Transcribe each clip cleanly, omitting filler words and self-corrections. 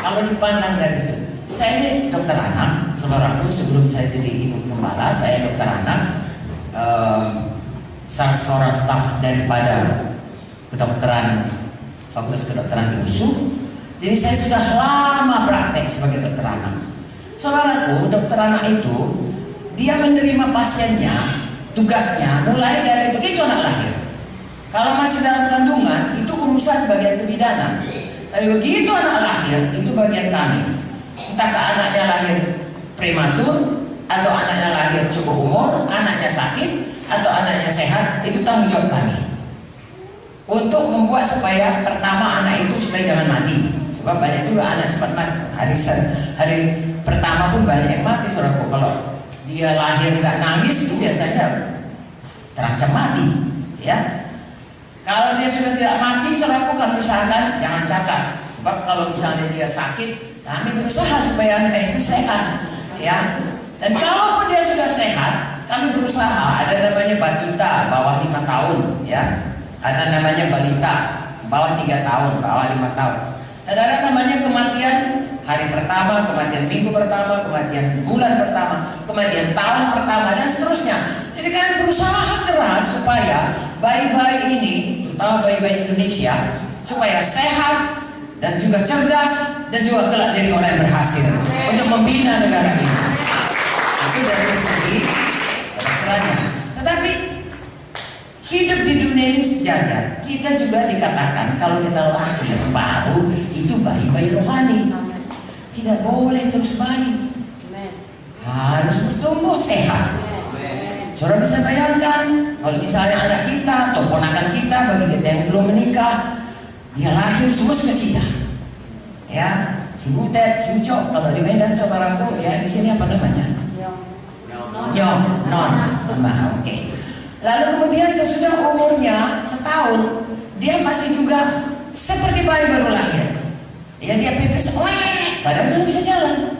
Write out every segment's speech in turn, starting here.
Kalau dipandang dari situ, saya ini dokter anak, saudaraku. Sebelum saya jadi ibu gembala, saya dokter anak, seorang staf daripada kedokteran, fakultas kedokteran di USU. Jadi saya sudah lama praktek sebagai dokter anak. Saudaraku, dokter anak itu dia menerima pasiennya, tugasnya mulai dari begitu anak lahir. Kalau masih dalam kandungan itu urusan bagian kebidanan. Tapi begitu anak lahir itu bagian kami. Entahkah anaknya lahir prematur, atau anaknya lahir cukup umur, anaknya sakit, atau anaknya sehat, itu tanggung jawab kami. Untuk membuat supaya pertama anak itu supaya jangan mati. Sebab banyak juga anak cepat mati. Hari pertama pun banyak yang mati, saudaraku. Kalau dia lahir nggak nangis, itu biasanya terancam mati, ya. Kalau dia sudah tidak mati, saudaraku, kami usahakan jangan cacat. Sebab kalau misalnya dia sakit, kami berusaha supaya anak itu sehat, ya. Dan kalaupun dia sudah sehat, kami berusaha. Ada namanya batita bawah 5 tahun, ya. Ada namanya balita bawah 3 tahun, bawah 5 tahun. Dan ada namanya kematian hari pertama, kematian minggu pertama, kematian bulan pertama, kematian tahun pertama, dan seterusnya. Jadi kami berusaha keras supaya bayi-bayi ini, terutama bayi-bayi Indonesia, supaya sehat dan juga cerdas dan juga kelak jadi orang yang berhasil untuk membina negara ini. Itu dari segi kedokterannya. Tetapi hidup di dunia ini sejajar. Kita juga dikatakan kalau kita lahir baru itu bayi-bayi rohani. Tidak boleh terus bayi, harus bertumbuh sehat. Saudara bisa bayangkan kalau misalnya anak kita atau ponakan kita, bagi kita yang belum menikah, dia lahir semua sukacita, ya, si butet, si ucok. Kalau di Medan saudaraku, ya di sini apa namanya? Non sama, oke. Lalu kemudian sesudah umurnya setahun, dia masih juga seperti bayi baru lahir. Ya, dia pepes, padahal belum bisa jalan.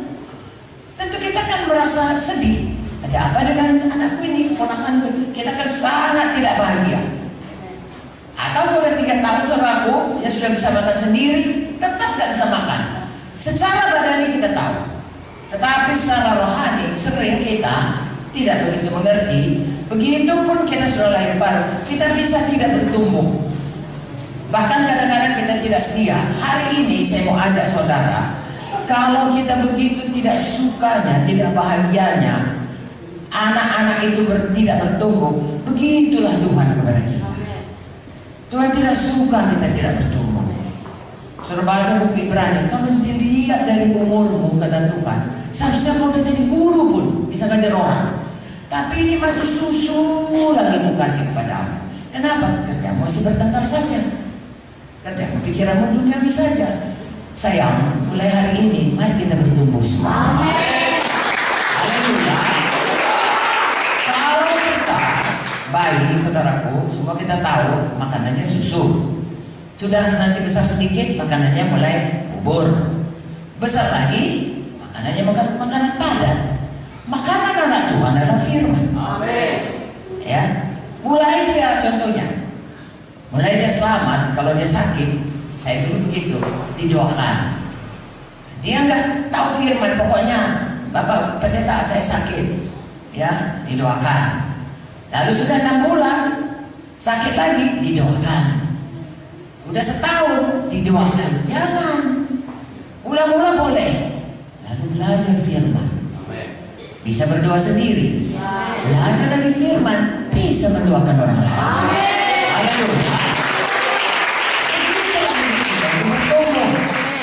Tentu kita kan merasa sedih. Ada apa dengan anakku ini, ponakanku? Kita kan sangat tidak bahagia. Atau udah 3 tahun saudaraku, dia sudah bisa makan sendiri, tetap nggak bisa makan. Secara badani kita tahu, tetapi secara rohani sering kita tidak begitu mengerti. Begitupun kita sudah lahir baru, kita bisa tidak bertumbuh. Bahkan kadang-kadang kita tidak setia. Hari ini saya mau ajak saudara, kalau kita begitu tidak sukanya, tidak bahagianya, anak-anak itu tidak bertumbuh, begitulah Tuhan kepada kita. Tuhan tidak suka kita tidak bertumbuh. Saudara baca buku Ibrani, kamu dilihat dari umurmu, kata Tuhan, seharusnya kau udah jadi guru pun, bisa ngajar orang. Tapi ini masih susu lagi mau kasih kepadamu. Kenapa? Kerjamu masih bertengkar saja. Kerjamu pikiranmu duniawi saja. Sayang, mulai hari ini mari kita bertumbuh semua. Haleluya. Kalau kita bayi, saudaraku, semua kita tahu makanannya susu. Sudah nanti besar sedikit, makanannya mulai bubur. Besar lagi, makanannya makanan padat. Makanan anak Tuhan adalah firman. Amin. Ya, mulai dia contohnya, mulai dia selamat. Kalau dia sakit, saya dulu begitu, didoakan. Dia nggak tahu firman, pokoknya Bapak pendeta saya sakit, ya didoakan. Lalu sudah 6 bulan sakit lagi, didoakan. Udah setahun didoakan. Jangan, ulang-ulang boleh. Lalu belajar firman. Bisa berdoa sendiri, belajar lagi firman, bisa mendoakan orang lain. Haleluya.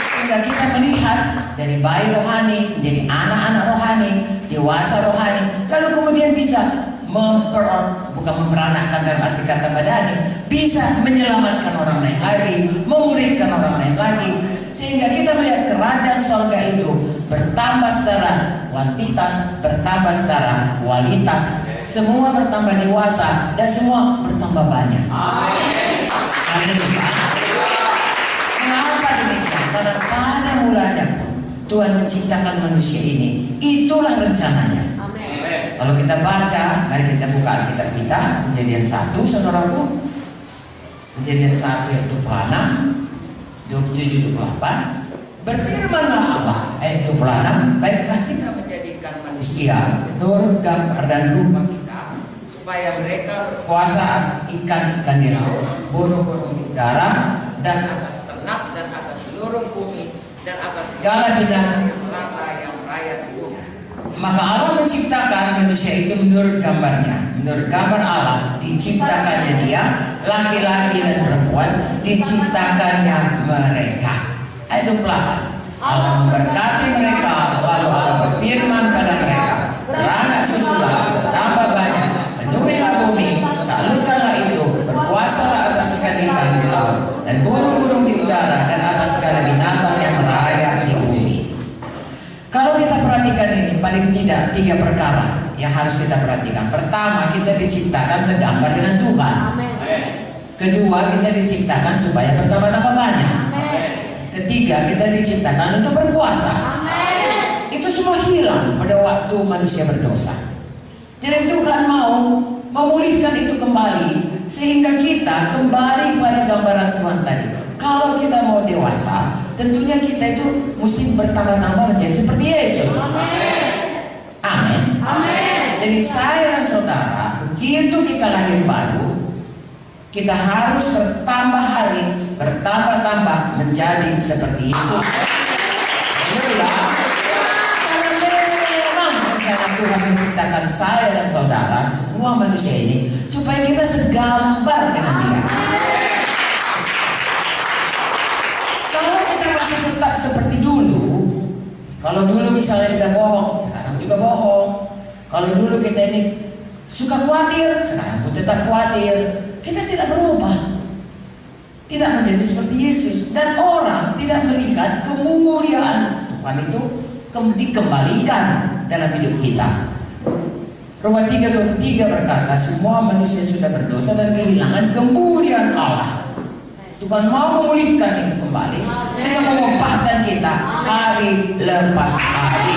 Sehingga kita melihat dari bayi rohani menjadi anak-anak rohani, dewasa rohani, lalu kemudian bisa bukan memperanakkan dalam arti kata badani, bisa menyelamatkan orang lain lagi, memuridkan orang lain lagi, sehingga kita melihat kerajaan surga itu bertambah secara kuantitas, bertambah secara kualitas, semua bertambah dewasa dan semua bertambah banyak. Haleluya. Kenapa demikian? Karena pada mulanya pun Tuhan menciptakan manusia ini, itulah rencananya. Kalau kita baca, mari kita buka Alkitab kita, Kejadian 1, saudaraku. Kejadian 1 yaitu pelana. 27-28, berfirmanlah Allah, ayat 26, baiklah kita menjadikan manusia menurut gambar dan rupa kita, supaya mereka berkuasa atas ikan-ikan di laut, burung-burung di udara, dan atas ternak, dan atas seluruh bumi, dan atas segala binatang yang melata yang merayap di bumi. Maka Allah menciptakan manusia itu menurut gambarnya, menurut gambar Allah diciptakannya dia, laki-laki dan perempuan diciptakannya mereka. Ayat 28, Allah memberkati mereka, lalu Allah berfirman pada mereka, beranak cuculah, bertambah banyak, penuhilah bumi, taklukkanlah itu, berkuasalah atas ikan-ikan di laut, dan burung-burung di udara, dan atas segala binatang yang merayap di bumi. Kalau kita perhatikan ini, paling tidak 3 perkara yang harus kita perhatikan. Pertama, kita diciptakan segambar dengan Tuhan. Kedua, kita diciptakan supaya bertambah-tambah banyak. Ketiga, kita diciptakan untuk berkuasa. Itu semua hilang pada waktu manusia berdosa. Jadi Tuhan mau memulihkan itu kembali, sehingga kita kembali pada gambaran Tuhan tadi. Kalau kita mau dewasa, tentunya kita itu mesti bertambah-tambah menjadi seperti Yesus. Amin. Jadi saya dan saudara, begitu kita lahir baru, kita harus bertambah hari, bertambah-tambah menjadi seperti Yesus. Memang rencana Tuhan menciptakan saya dan saudara, semua manusia ini, supaya kita segambar dengan Dia. Kalau kita masih tetap seperti dulu, kalau dulu misalnya kita bohong, sekarang juga bohong. Kalau dulu kita ini suka khawatir, sekarang pun tetap khawatir. Kita tidak berubah, tidak menjadi seperti Yesus, dan orang tidak melihat kemuliaan Tuhan itu dikembalikan dalam hidup kita. Roma 3:23 berkata, semua manusia sudah berdosa dan kehilangan kemuliaan Allah. Tuhan mau memulihkan itu kembali dengan mengubahkan kita hari lepas hari.